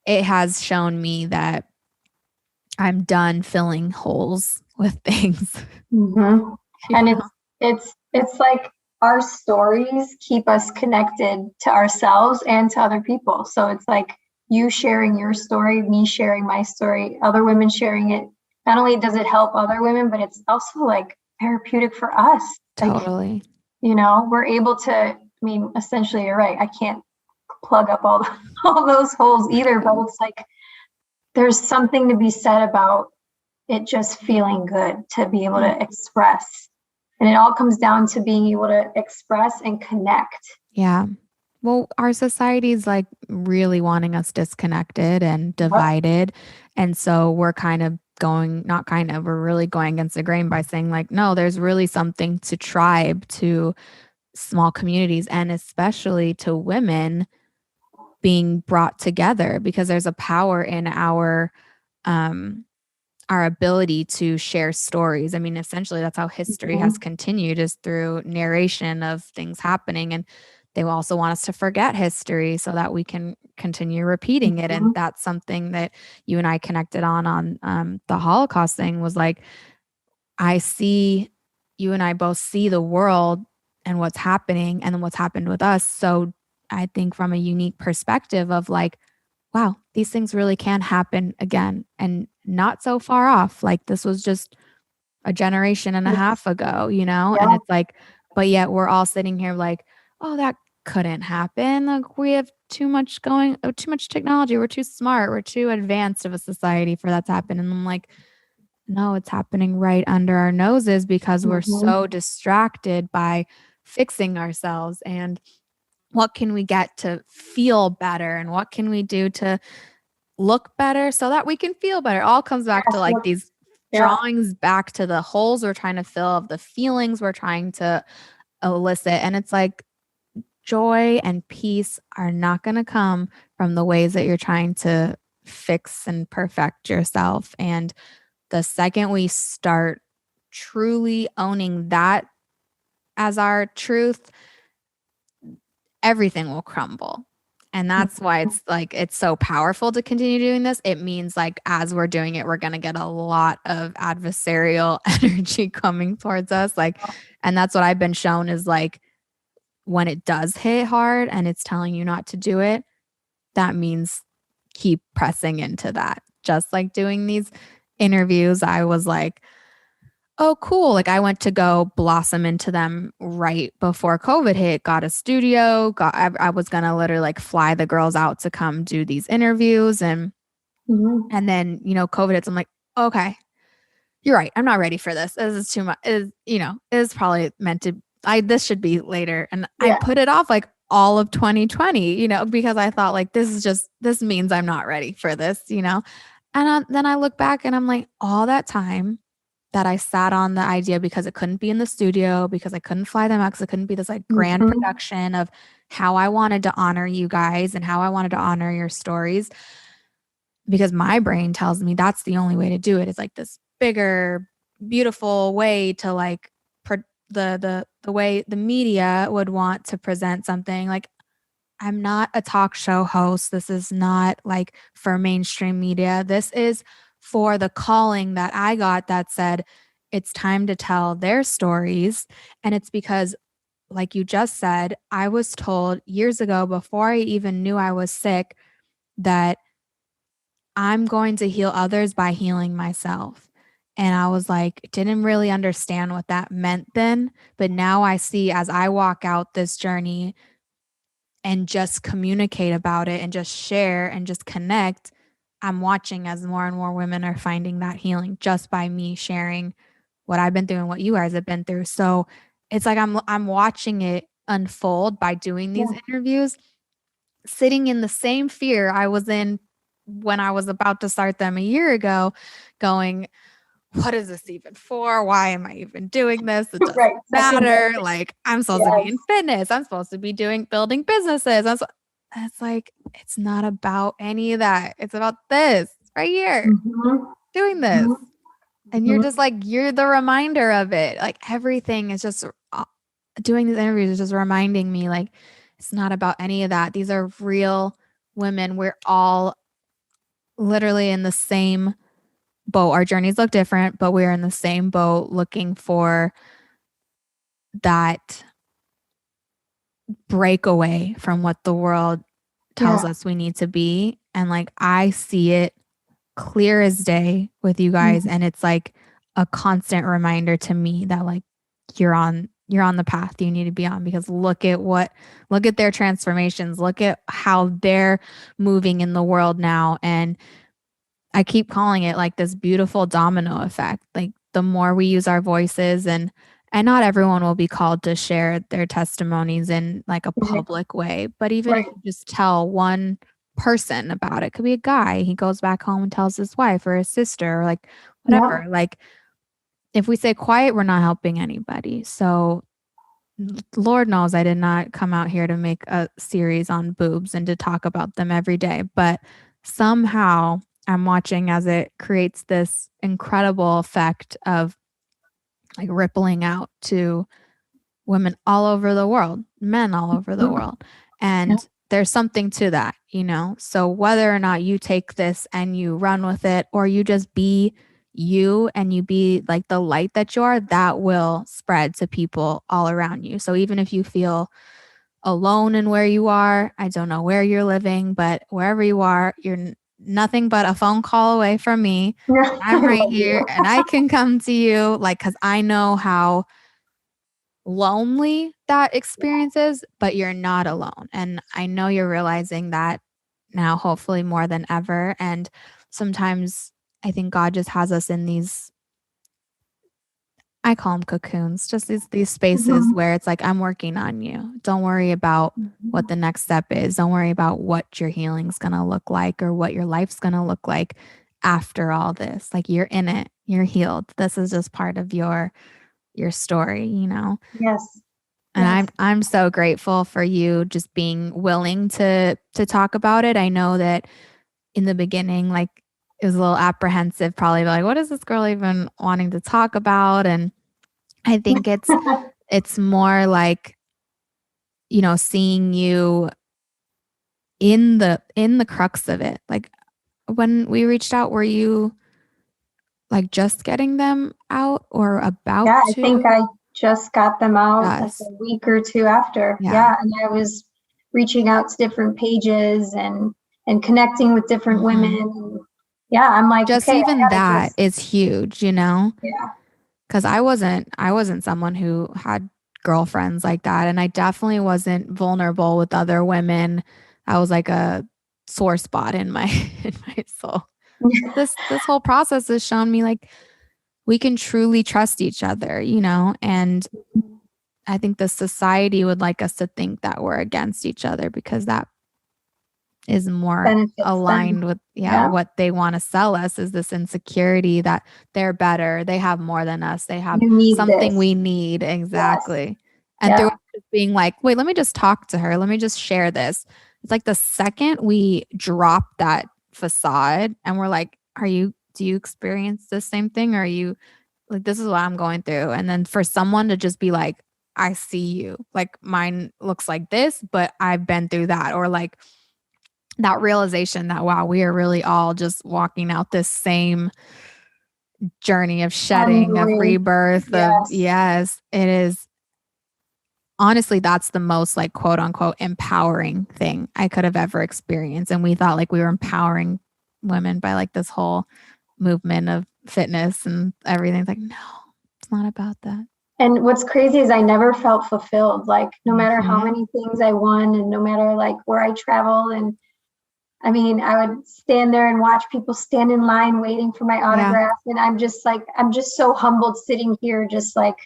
it has shown me that I'm done filling holes with things. Hmm. You And know? it's like our stories keep us connected to ourselves and to other people. So it's like you sharing your story, me sharing my story, other women sharing it. Not only does it help other women, but it's also like therapeutic for us. Like, Totally. we're able to, I mean, essentially you're right. I can't plug up all those holes either, but it's like there's something to be said about it just feeling good to be able to express. And it all comes down to being able to express and connect. Yeah. Well, our society is like really wanting us disconnected and Yep. divided. And so we're kind of going, not kind of, we're really going against the grain by saying, like, no, there's really something to tribe, to small communities, and especially to women being brought together because there's a power in um, our ability to share stories. I mean, essentially, that's how history has Mhm. continued is through narration of things happening. And they will also want us to forget history so that we can continue repeating it. And that's something that you and I connected on the Holocaust thing, was like, I see, you and I both see the world and what's happening and what's happened with us. So I think from a unique perspective of like, wow, these things really can happen again and not so far off. Like this was just a generation and a half ago, you know? And Yeah. it's like, but yet we're all sitting here like, oh, that couldn't happen. Like we have too much technology. We're too smart. We're too advanced of a society for that to happen. And I'm like, no, it's happening right under our noses because we're so distracted by fixing ourselves and what can we get to feel better and what can we do to look better so that we can feel better. It all comes back to like these drawings back to the holes we're trying to fill of the feelings we're trying to elicit. And it's like joy and peace are not going to come from the ways that you're trying to fix and perfect yourself. And the second we start truly owning that as our truth, everything will crumble. And that's why it's like, it's so powerful to continue doing this. It means like, as we're doing it, we're going to get a lot of adversarial energy coming towards us. Like, and that's what I've been shown is like, when it does hit hard and it's telling you not to do it, that means keep pressing into that. Just like doing these interviews, I was like, oh, cool. Like I went to go blossom into them right before COVID hit, got a studio, I was going to literally like fly the girls out to come do these interviews. And then, you know, COVID hits. I'm like, okay, you're right. I'm not ready for this. This is too much. It is probably meant to, this should be later. And I put it off like all of 2020, you know, because I thought like, this means I'm not ready for this, you know? And then I look back and I'm like, all that time that I sat on the idea because it couldn't be in the studio, because I couldn't fly them out, because it couldn't be this like grand production of how I wanted to honor you guys and how I wanted to honor your stories. Because my brain tells me that's the only way to do it. It's like this bigger, beautiful way to like the way the media would want to present something. Like I'm not a talk show host. This is not like for mainstream media. This is for the calling that I got that said it's time to tell their stories. And it's because, like you just said, I was told years ago before I even knew I was sick that I'm going to heal others by healing myself. And I was like, didn't really understand what that meant then. But now I see as I walk out this journey and just communicate about it and just share and just connect, I'm watching as more and more women are finding that healing just by me sharing what I've been through and what you guys have been through. So it's like I'm watching it unfold by doing these interviews, sitting in the same fear I was in when I was about to start them a year ago, going, what is this even for? Why am I even doing this? It doesn't matter. Like I'm supposed to be in fitness. I'm supposed to be building businesses. It's like, it's not about any of that. It's about this right here, doing this. And you're just like, you're the reminder of it. Like everything is just doing these interviews is just reminding me like, it's not about any of that. These are real women. We're all literally in the same boat. Our journeys look different, but we're in the same boat looking for that breakaway from what the world tells us we need to be. And like, I see it clear as day with you guys. And it's like a constant reminder to me that like, you're on the path you need to be on, because look at their transformations, look at how they're moving in the world now. And I keep calling it like this beautiful domino effect. Like the more we use our voices, and not everyone will be called to share their testimonies in like a public way, but even if you just tell one person about it, could be a guy, he goes back home and tells his wife or his sister or like whatever. Like if we stay quiet, we're not helping anybody. So Lord knows I did not come out here to make a series on boobs and to talk about them every day, but somehow I'm watching as it creates this incredible effect of like rippling out to women all over the world, men all over the world. And there's something to that, So whether or not you take this and you run with it, or you just be you and you be like the light that you are, that will spread to people all around you. So even if you feel alone in where you are, I don't know where you're living, but wherever you are, you're nothing but a phone call away from me. I'm right here and I can come to you, like, because I know how lonely that experience is, but you're not alone. And I know you're realizing that now, hopefully more than ever. And sometimes I think God just has us in these, I call them cocoons, just these spaces where it's like, I'm working on you. Don't worry about what the next step is. Don't worry about what your healing's going to look like or what your life's going to look like after all this. Like, you're in it, you're healed. This is just part of your story, Yes. And I'm so grateful for you just being willing to talk about it. I know that in the beginning, like, it was a little apprehensive, probably like, what is this girl even wanting to talk about? And I think it's more like, seeing you in the crux of it. Like, when we reached out, were you like just getting them out or about I to? think I just got them out like Yes. a week or two after. Yeah. And I was reaching out to different pages and connecting with different women. Yeah, I'm like, just okay, even that is huge, Yeah. Because I wasn't someone who had girlfriends like that, and I definitely wasn't vulnerable with other women. I was like a sore spot in my soul. This whole process has shown me, like, we can truly trust each other, and I think the society would like us to think that we're against each other because that is more Benefits aligned them. with what they want to sell us, is this insecurity that they're better, they have more than us, they have You need something this. we need. Exactly. Yes. And through just being like, wait, let me just talk to her, let me just share this. It's like the second we drop that facade and we're like, do you experience the same thing? Or are you like, this is what I'm going through? And then for someone to just be like, I see you, like, mine looks like this, but I've been through that. Or like, that realization that, wow, we are really all just walking out this same journey of shedding, of rebirth, yes, it is. Honestly, that's the most, like, quote unquote empowering thing I could have ever experienced. And we thought like we were empowering women by like this whole movement of fitness and everything. It's like, no, it's not about that. And what's crazy is I never felt fulfilled. Like, no matter how many things I won and no matter like where I travel. And I mean, I would stand there and watch people stand in line waiting for my autograph. And I'm just so humbled sitting here, just like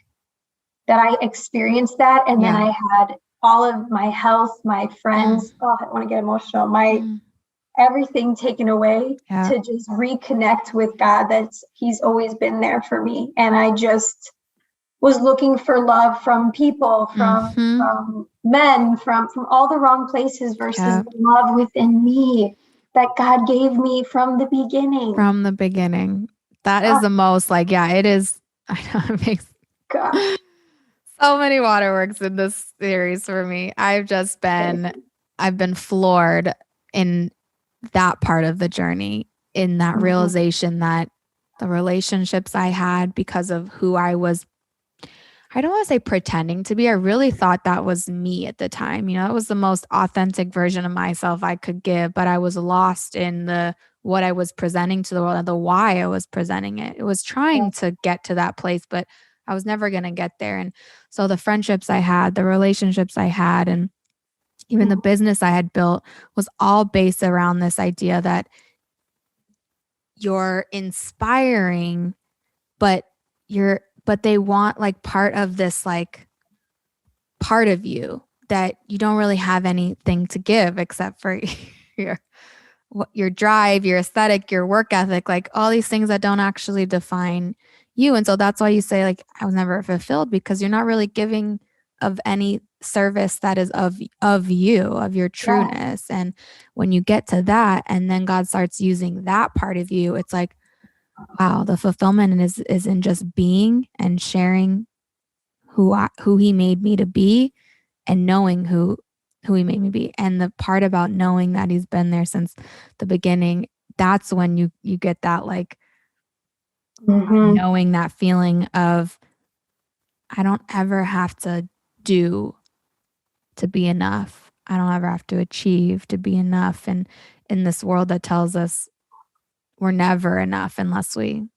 that I experienced that. And then I had all of my health, my friends, I want to get emotional, everything taken away to just reconnect with God. He's always been there for me. And I just was looking for love from people, from men, from all the wrong places versus the love within me that God gave me from the beginning. From the beginning. That is the most, like, it is. I know it makes so many waterworks in this series for me. I've been floored in that part of the journey, in that realization that the relationships I had, because of who I was, I don't want to say pretending to be, I really thought that was me at the time. It was the most authentic version of myself I could give, but I was lost in what I was presenting to the world and the why I was presenting it. It was trying to get to that place, but I was never going to get there. And so the friendships I had, the relationships I had, and even the business I had built was all based around this idea that you're inspiring, but they want like part of this, like, part of you that you don't really have anything to give except for your drive, your aesthetic, your work ethic, like all these things that don't actually define you. And so that's why you say, like, I was never fulfilled, because you're not really giving of any service that is of you, of your trueness. And when you get to that, and then God starts using that part of you, it's like, wow, the fulfillment is in just being and sharing who he made me to be, and knowing who who he made me be. And the part about knowing that he's been there since the beginning, that's when you get that like knowing, that feeling of I don't ever have to do to be enough. I don't ever have to achieve to be enough. And in this world that tells us we're never enough unless we,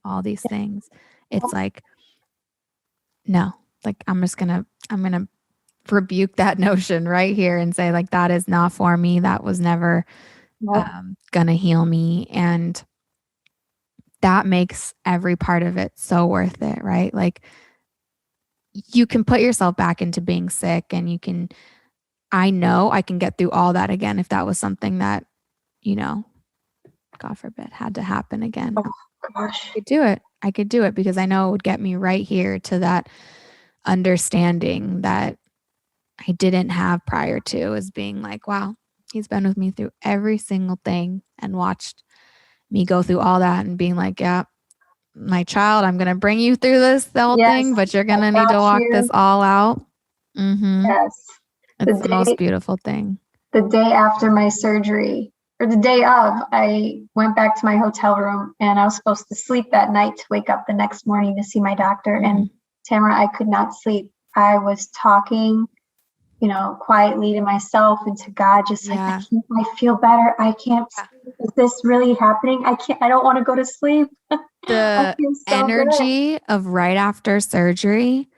all these things, it's like, no, like I'm going to rebuke that notion right here and say like, that is not for me. That was never gonna heal me. And that makes every part of it so worth it, right? Like you can put yourself back into being sick and I know I can get through all that again if that was something that, God forbid, had to happen again. Oh, gosh. I could do it because I know it would get me right here to that understanding that I didn't have prior to, as being like, wow, he's been with me through every single thing and watched me go through all that and being like, yeah, my child, I'm going to bring you through the whole thing, but you're going to need to walk this all out. Mm-hmm. Yes. It's the most beautiful thing. The day after my surgery, or the day of, I went back to my hotel room and I was supposed to sleep that night to wake up the next morning to see my doctor. Mm-hmm. And Tamara, I could not sleep. I was talking, quietly to myself and to God, just like, I feel better. I can't sleep. Is this really happening? I don't want to go to sleep. The energy of right after surgery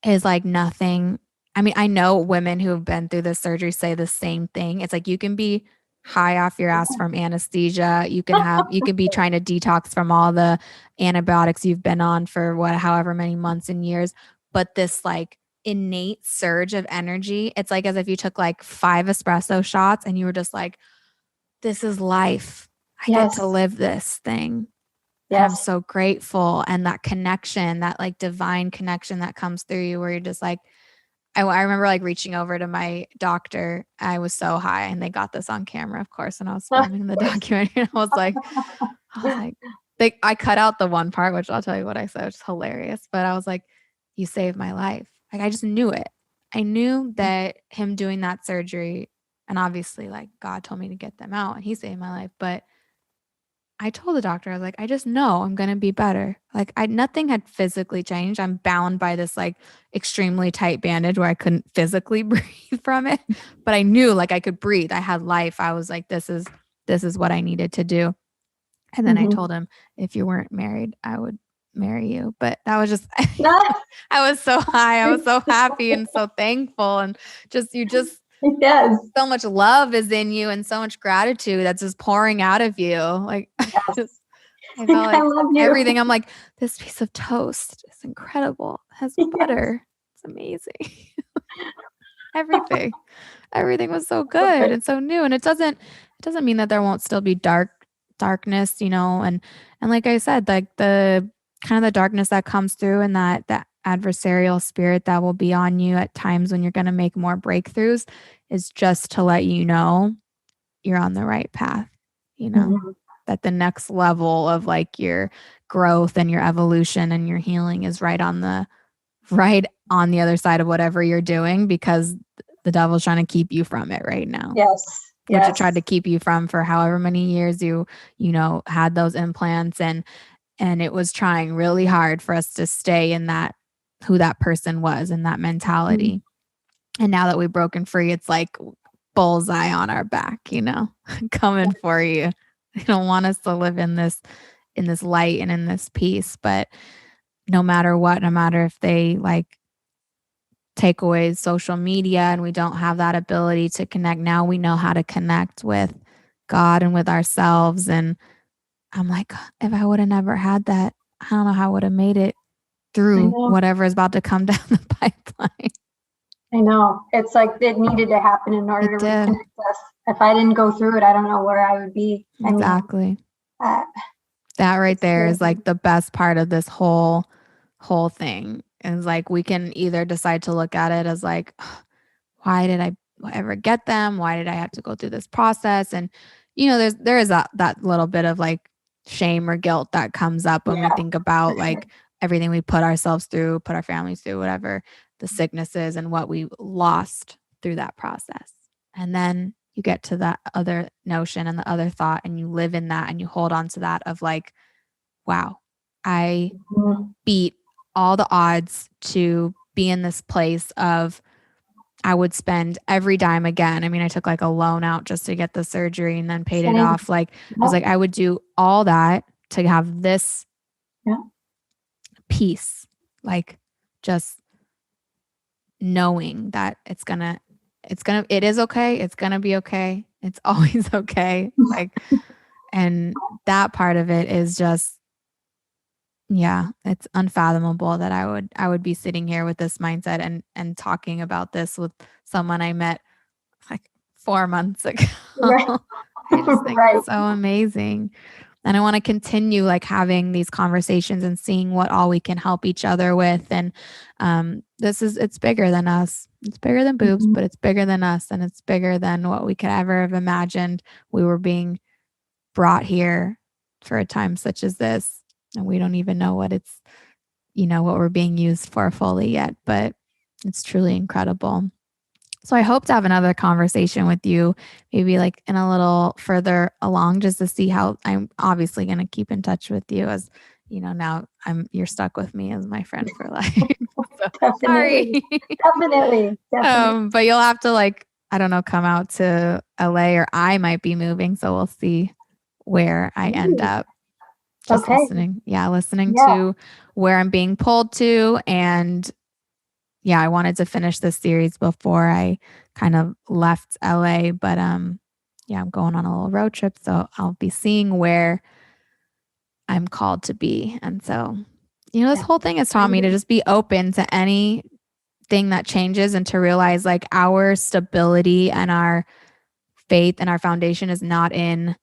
is like nothing. I mean, I know women who have been through this surgery say the same thing. It's like you can be high off your ass from anesthesia. You can be trying to detox from all the antibiotics you've been on for however many months and years. But this like innate surge of energy, it's like as if you took like 5 espresso shots and you were just like, this is life. I get to live this thing. Yes. And I'm so grateful. And that connection, that like divine connection that comes through you where you're just like, I remember like reaching over to my doctor. I was so high and they got this on camera, of course. And I was filming the documentary and I was like, I cut out the one part, which I'll tell you what I said, which is hilarious. But I was like, you saved my life. Like, I just knew it. I knew that him doing that surgery, and obviously like God told me to get them out and he saved my life. But I told the doctor, I was like, I just know I'm going to be better. Like nothing had physically changed. I'm bound by this like extremely tight bandage where I couldn't physically breathe from it, but I knew like I could breathe. I had life. I was like, this is what I needed to do. And then I told him, if you weren't married, I would marry you. But that was just, I was so high. I was so happy and so thankful. And yes. So much love is in you and so much gratitude that's just pouring out of you. Like, yes. I felt like I love you. Everything. I'm like, this piece of toast is incredible. It has butter. It's amazing. Everything was so good and so new. And it doesn't mean that there won't still be darkness, and like I said, like the kind of the darkness that comes through and that adversarial spirit that will be on you at times when you're going to make more breakthroughs is just to let you know you're on the right path, that the next level of like your growth and your evolution and your healing is right on the other side of whatever you're doing, because the devil's trying to keep you from it right now. Yes. Which it tried to keep you from for however many years you had those implants, and it was trying really hard for us to stay in that, who that person was and that mentality. Mm-hmm. And now that we've broken free, it's like bullseye on our back, coming for you. They don't want us to live in this light and in this peace, but no matter what, no matter if they like take away social media and we don't have that ability to connect, now we know how to connect with God and with ourselves. And I'm like, if I would have never had that, I don't know how I would have made it through whatever is about to come down the pipeline. I know. It's like it needed to happen in order to reconnect us. If I didn't go through it, I don't know where I would be. Exactly. That right there is like the best part of this whole thing. And it's like we can either decide to look at it as like, why did I ever get them? Why did I have to go through this process? And there is that little bit of like shame or guilt that comes up when we think about like everything we put ourselves through, put our families through, whatever the sicknesses and what we lost through that process. And then you get to that other notion and the other thought, and you live in that and you hold on to that of like, wow, I beat all the odds to be in this place of I would spend every dime again. I mean, I took like a loan out just to get the surgery and then paid it off. Like I was like, I would do all that to have this peace, like just knowing that it is okay. It's going to be okay. It's always okay. Like, and that part of it is just, yeah, it's unfathomable that I would be sitting here with this mindset and talking about this with someone I met like 4 months ago. Right. I just think it's so amazing. And I want to continue like having these conversations and seeing what all we can help each other with. And it's bigger than us. It's bigger than boobs, but it's bigger than us. And it's bigger than what we could ever have imagined. We were being brought here for a time such as this. And we don't even know what it's, what we're being used for fully yet, but it's truly incredible. So I hope to have another conversation with you, maybe like in a little further along, just to see how I'm obviously going to keep in touch with you as, now you're stuck with me as my friend for life. So, Definitely. Definitely. But you'll have to I don't know, come out to LA, or I might be moving. So we'll see where I end up. Just listening to where I'm being pulled to. And yeah, I wanted to finish this series before I kind of left LA, but I'm going on a little road trip, so I'll be seeing where I'm called to be. And so, this whole thing has taught me to just be open to anything that changes and to realize like our stability and our faith and our foundation is not in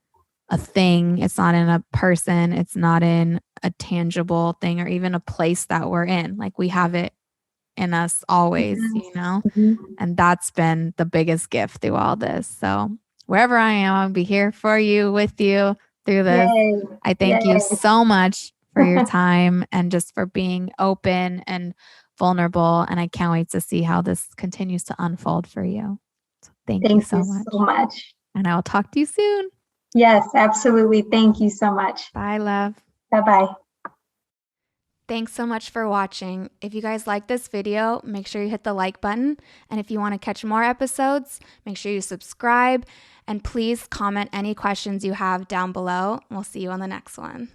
a thing. It's not in a person. It's not in a tangible thing or even a place that we're in. Like we have it in us always, and that's been the biggest gift through all this. So wherever I am, I'll be here for you, with you through this. Yay. I thank you so much for your time and just for being open and vulnerable. And I can't wait to see how this continues to unfold for you. So thank you so much. And I will talk to you soon. Yes, absolutely. Thank you so much. Bye, love. Bye-bye. Thanks so much for watching. If you guys like this video, make sure you hit the like button. And if you want to catch more episodes, make sure you subscribe. And please comment any questions you have down below. We'll see you on the next one.